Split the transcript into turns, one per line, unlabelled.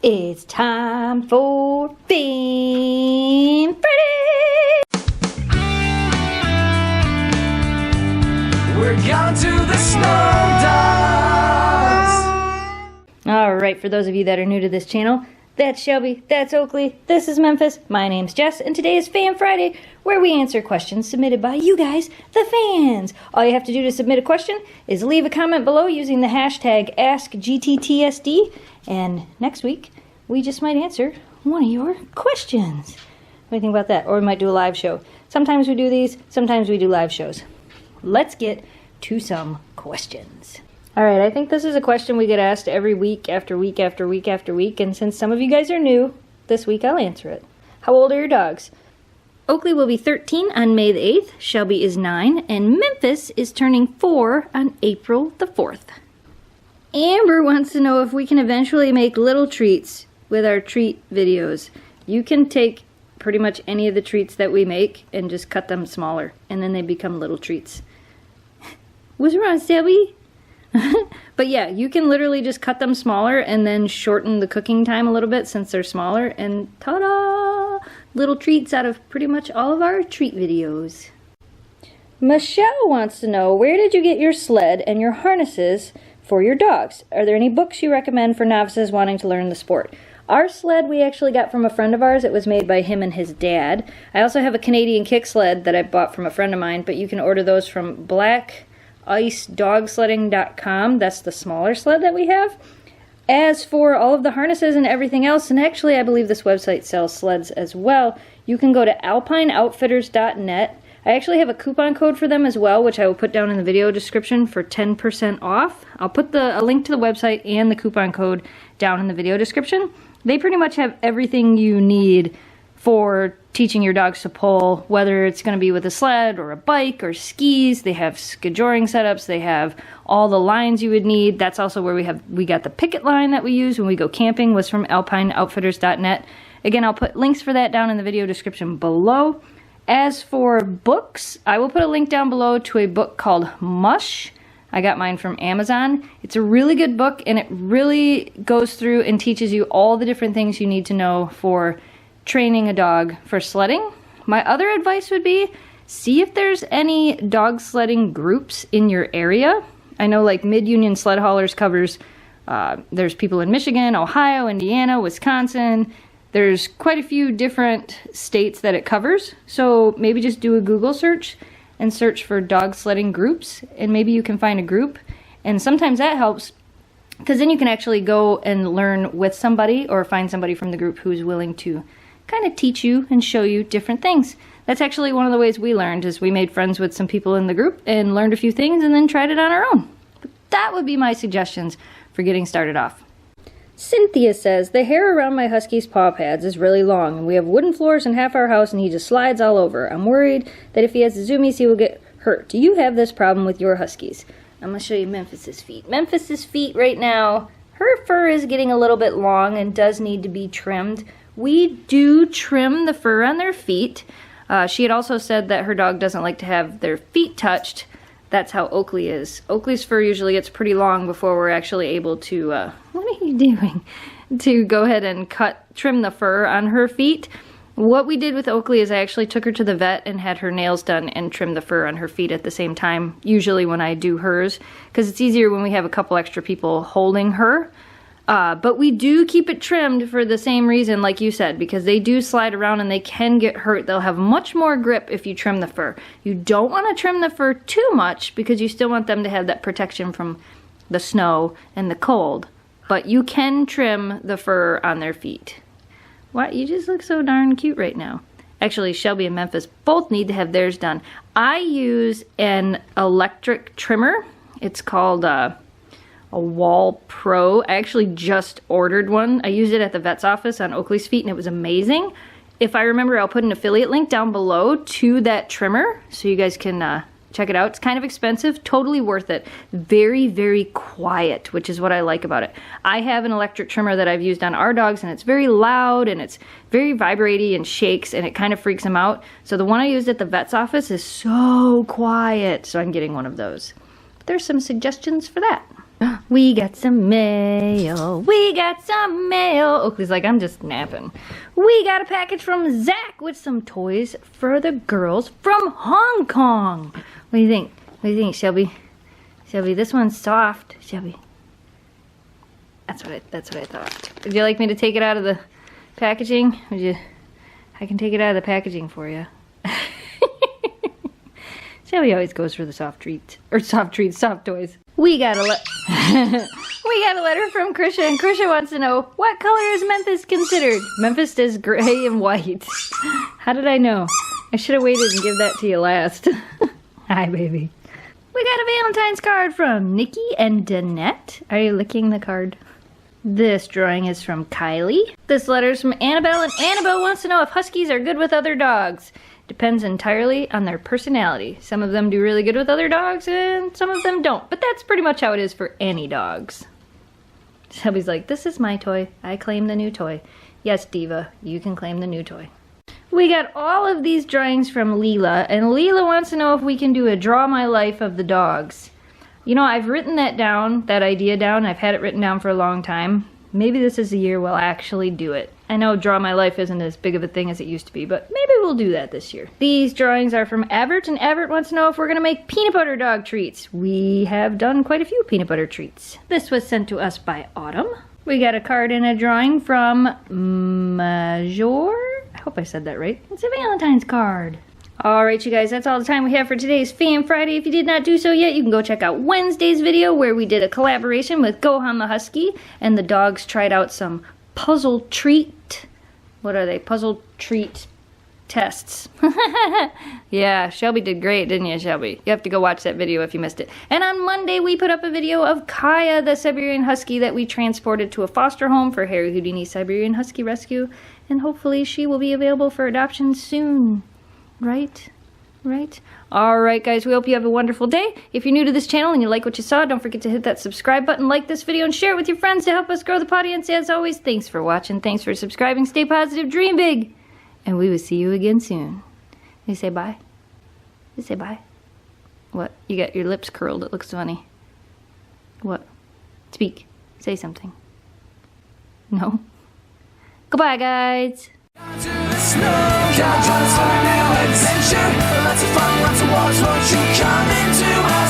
It's time for Fan Friday!
We're gone to the Snow Dogs!
Alright, for those of you that are new to this channel, that's Shelby, that's Oakley, this is Memphis, my name's Jess, and today is Fan Friday, where we answer questions submitted by you guys, the fans. All you have to do to submit a question is leave a comment below using the hashtag AskGTTSD, and next week, we just might answer one of your questions. What do you think about that? Or we might do a live show. Sometimes we do these, sometimes we do live shows. Let's get to some questions. Alright, I think this is a question we get asked every week after week after week after week, and since some of you guys are new, this week I'll answer it. How old are your dogs? Oakley will be 13 on May the 8th, Shelby is 9, and Memphis is turning 4 on April the 4th. Amber wants to know if we can eventually make little treats with our treat videos. You can take pretty much any of the treats that we make and just cut them smaller, and then they become little treats. What's wrong, Shelby? But yeah, you can literally just cut them smaller and then shorten the cooking time a little bit since they're smaller, and ta-da! Little treats out of pretty much all of our treat videos. Michelle wants to know, where did you get your sled and your harnesses for your dogs? Are there any books you recommend for novices wanting to learn the sport? Our sled we actually got from a friend of ours. It was made by him and his dad. I also have a Canadian kick sled that I bought from a friend of mine, but you can order those from blackicedogsledding.com. That's the smaller sled that we have. As for all of the harnesses and everything else, and actually I believe this website sells sleds as well, you can go to alpineoutfitters.net. I actually have a coupon code for them as well, which I will put down in the video description for 10% off. I'll put a link to the website and the coupon code down in the video description. They pretty much have everything you need for teaching your dogs to pull, whether it's going to be with a sled or a bike or skis. They have skijoring setups. They have all the lines you would need. That's also where we got the picket line that we use when we go camping, was from alpineoutfitters.net. Again, I'll put links for that down in the video description below. As for books, I will put a link down below to a book called Mush. I got mine from Amazon. It's a really good book, and it really goes through and teaches you all the different things you need to know for training a dog for sledding. My other advice would be, see if there's any dog sledding groups in your area. I know like Mid-Union Sled Haulers covers, there's people in Michigan, Ohio, Indiana, Wisconsin. There's quite a few different states that it covers, so maybe just do a Google search and search for dog sledding groups, and maybe you can find a group. And sometimes that helps, because then you can actually go and learn with somebody or find somebody from the group who's willing to kind of teach you and show you different things. That's actually one of the ways we learned, is we made friends with some people in the group and learned a few things and then tried it on our own. But that would be my suggestions for getting started off. Cynthia says, the hair around my husky's paw pads is really long, and we have wooden floors in half our house and he just slides all over. I'm worried that if he has the zoomies he will get hurt. Do you have this problem with your huskies? I'm going to show you Memphis's feet. Memphis's feet right now, her fur is getting a little bit long and does need to be trimmed. We do trim the fur on their feet. She had also said that her dog doesn't like to have their feet touched. That's how Oakley is. Oakley's fur usually gets pretty long before we're actually able to, what are you doing? To go ahead and trim the fur on her feet. What we did with Oakley is I actually took her to the vet and had her nails done and trimmed the fur on her feet at the same time, usually when I do hers, because it's easier when we have a couple extra people holding her. But we do keep it trimmed for the same reason, like you said, because they do slide around and they can get hurt. They'll have much more grip if you trim the fur. You don't want to trim the fur too much because you still want them to have that protection from the snow and the cold. But you can trim the fur on their feet. What? You just look so darn cute right now. Actually, Shelby and Memphis both need to have theirs done. I use an electric trimmer. It's called a Wall Pro. I actually just ordered one. I used it at the vet's office on Oakley's feet and it was amazing. If I remember, I'll put an affiliate link down below to that trimmer so you guys can check it out. It's kind of expensive, totally worth it. Very, very quiet, which is what I like about it. I have an electric trimmer that I've used on our dogs and it's very loud and it's very vibraty and shakes and it kind of freaks them out. So the one I used at the vet's office is so quiet, so I'm getting one of those. But there's some suggestions for that. We got some mail. We got some mail. Oakley's like, I'm just napping. We got a package from Zach with some toys for the girls from Hong Kong. What do you think? What do you think, Shelby? Shelby, this one's soft. Shelby. That's what I thought. Would you like me to take it out of the packaging? Would you? I can take it out of the packaging for you. Shelby always goes for the soft treats. Or soft treats, soft toys. We got a letter from Krisha, and Krisha wants to know, what color is Memphis considered? Memphis is gray and white. How did I know? I should have waited and give that to you last. Hi, baby. We got a Valentine's card from Nikki and Danette. Are you licking the card? This drawing is from Kylie. This letter is from Annabelle, and Annabelle wants to know if huskies are good with other dogs. Depends entirely on their personality. Some of them do really good with other dogs, and some of them don't. But that's pretty much how it is for any dogs. Shelby's like, this is my toy. I claim the new toy. Yes, Diva, you can claim the new toy. We got all of these drawings from Leela, and Leela wants to know if we can do a draw my life of the dogs. You know, I've written that down, that idea down. I've had it written down for a long time. Maybe this is the year we'll actually do it. I know draw my life isn't as big of a thing as it used to be, but maybe we'll do that this year. These drawings are from Everett, and Everett wants to know if we're gonna make peanut butter dog treats. We have done quite a few peanut butter treats. This was sent to us by Autumn. We got a card and a drawing from Major. I hope I said that right. It's a Valentine's card. Alright, you guys, that's all the time we have for today's Fan Friday. If you did not do so yet, you can go check out Wednesday's video where we did a collaboration with Gohan the Husky, and the dogs tried out some puzzle treat. What are they? Puzzle treat tests. Yeah, Shelby did great, didn't you, Shelby? You have to go watch that video if you missed it. And on Monday, we put up a video of Kaya, the Siberian Husky that we transported to a foster home for Harry Houdini's Siberian Husky Rescue. And hopefully she will be available for adoption soon. Right? Right? Alright guys, we hope you have a wonderful day. If you're new to this channel and you like what you saw, don't forget to hit that subscribe button, like this video, and share it with your friends to help us grow the audience. As always, thanks for watching, thanks for subscribing, stay positive, dream big, and we will see you again soon. You say bye? You say bye? What? You got your lips curled, it looks funny. What? Speak. Say something. No? Goodbye guys!
To the snow, join us for a new adventure. Lots of fun, lots of wars. Won't you come into our